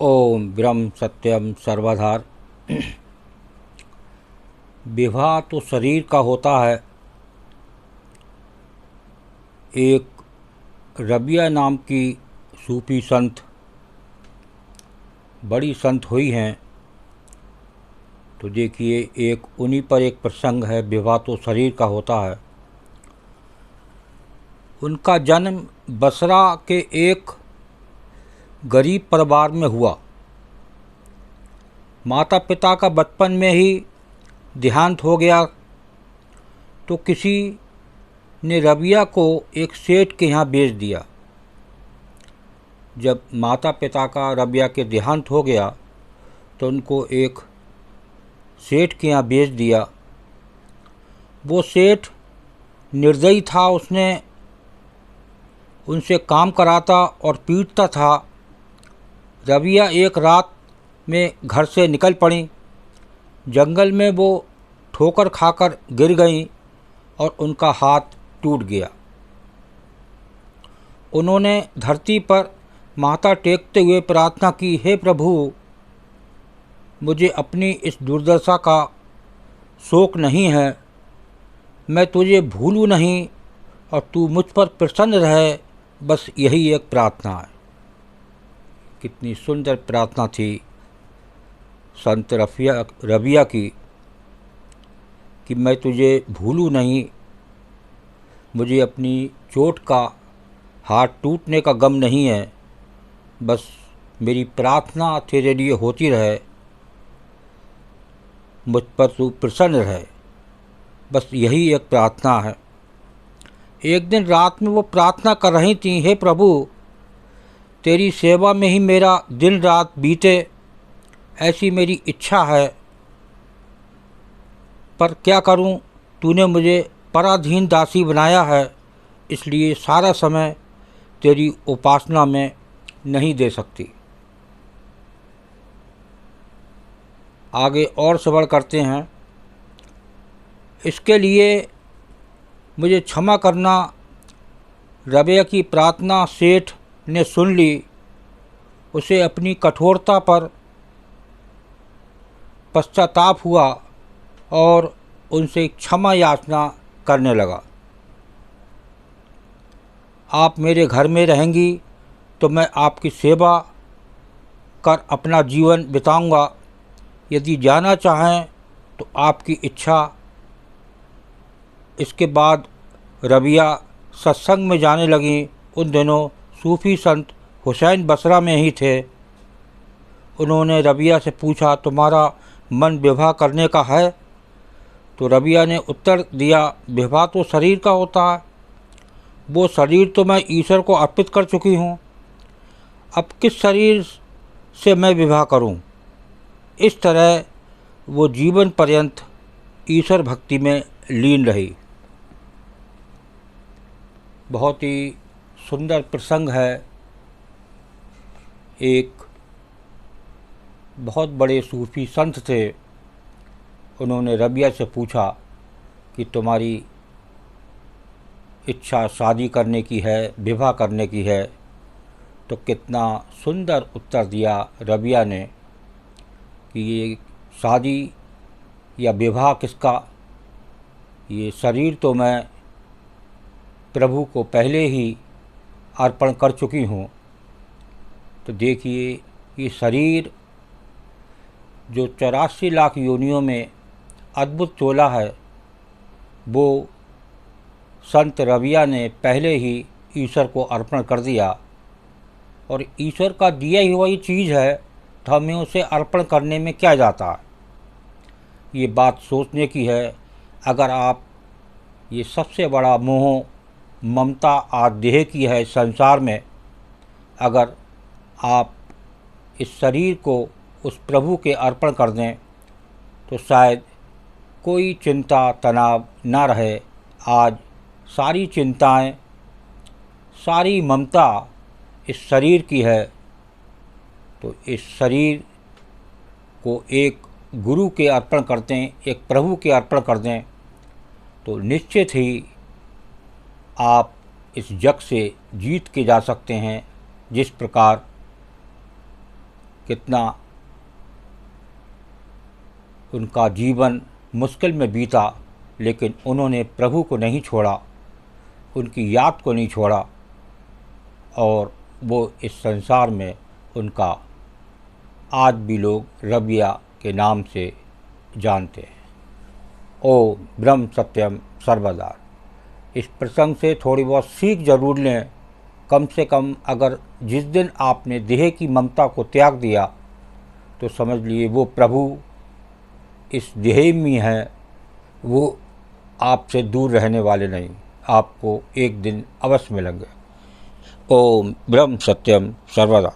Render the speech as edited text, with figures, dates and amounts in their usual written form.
ओम ब्रह्म सत्यम सर्वधार। विवाह तो शरीर का होता है। एक रबिया नाम की सूफी संत, बड़ी संत हुई हैं। तो देखिए, एक उन्हीं पर एक प्रसंग है। विवाह तो शरीर का होता है। उनका जन्म बसरा के एक गरीब परिवार में हुआ। माता पिता का बचपन में ही देहांत हो गया, तो किसी ने रबिया को एक सेठ के यहाँ बेच दिया। जब माता पिता का रबिया के देहांत हो गया तो उनको एक सेठ के यहाँ बेच दिया। वो सेठ निर्दयी था, उसने उनसे काम कराता और पीटता था। रबिया एक रात में घर से निकल पड़ी। जंगल में वो ठोकर खाकर गिर गईं और उनका हाथ टूट गया। उन्होंने धरती पर माथा टेकते हुए प्रार्थना की, हे प्रभु, मुझे अपनी इस दुर्दशा का शोक नहीं है। मैं तुझे भूलूं नहीं और तू मुझ पर प्रसन्न रहे, बस यही एक प्रार्थना है। कितनी सुंदर प्रार्थना थी संत रबिया की कि मैं तुझे भूलूं नहीं, मुझे अपनी चोट का, हाथ टूटने का गम नहीं है, बस मेरी प्रार्थना तेरे लिए होती रहे, मुझ पर तू प्रसन्न रहे, बस यही एक प्रार्थना है। एक दिन रात में वो प्रार्थना कर रही थी, हे प्रभु, तेरी सेवा में ही मेरा दिन रात बीते, ऐसी मेरी इच्छा है, पर क्या करूं, तूने मुझे पराधीन दासी बनाया है, इसलिए सारा समय तेरी उपासना में नहीं दे सकती। आगे और सवाल करते हैं, इसके लिए मुझे क्षमा करना। रबिया की प्रार्थना सेठ ने सुन ली। उसे अपनी कठोरता पर पश्चाताप हुआ और उनसे क्षमा याचना करने लगा। आप मेरे घर में रहेंगी तो मैं आपकी सेवा कर अपना जीवन बिताऊंगा। यदि जाना चाहें तो आपकी इच्छा। इसके बाद रबिया सत्संग में जाने लगी। उन दिनों सूफी संत हुसैन बसरा में ही थे। उन्होंने रबिया से पूछा, तुम्हारा मन विवाह करने का है? तो रबिया ने उत्तर दिया, विवाह तो शरीर का होता है, वो शरीर तो मैं ईश्वर को अर्पित कर चुकी हूँ, अब किस शरीर से मैं विवाह करूँ? इस तरह वो जीवन पर्यंत ईश्वर भक्ति में लीन रही। बहुत ही सुंदर प्रसंग है। एक बहुत बड़े सूफी संत थे। उन्होंने रबिया से पूछा कि तुम्हारी इच्छा शादी करने की है, विवाह करने की है? तो कितना सुंदर उत्तर दिया रबिया ने कि ये शादी या विवाह किसका, ये शरीर तो मैं प्रभु को पहले ही अर्पण कर चुकी हूँ। तो देखिए, ये शरीर जो 84 लाख योनियों में अद्भुत चोला है, वो संत रबिया ने पहले ही ईश्वर को अर्पण कर दिया। और ईश्वर का दिया ही हुआ ये चीज़ है, तो हमें उसे अर्पण करने में क्या जाता है? ये बात सोचने की है। अगर आप, ये सबसे बड़ा मोह ममता आज देह की है संसार में, अगर आप इस शरीर को उस प्रभु के अर्पण कर दें तो शायद कोई चिंता तनाव ना रहे। आज सारी चिंताएं, सारी ममता इस शरीर की है। तो इस शरीर को एक गुरु के अर्पण कर दें, एक प्रभु के अर्पण कर दें, तो निश्चित ही आप इस जग से जीत के जा सकते हैं। जिस प्रकार कितना उनका जीवन मुश्किल में बीता, लेकिन उन्होंने प्रभु को नहीं छोड़ा, उनकी याद को नहीं छोड़ा, और वो इस संसार में उनका आज भी लोग रबिया के नाम से जानते हैं। ओम ब्रह्म सत्यम सर्वदा। इस प्रसंग से थोड़ी बहुत सीख जरूर लें। कम से कम अगर जिस दिन आपने देह की ममता को त्याग दिया तो समझ लिए वो प्रभु इस देह में है, वो आपसे दूर रहने वाले नहीं, आपको एक दिन अवश्य मिलेंगे। ओम ब्रह्म सत्यम सर्वदा।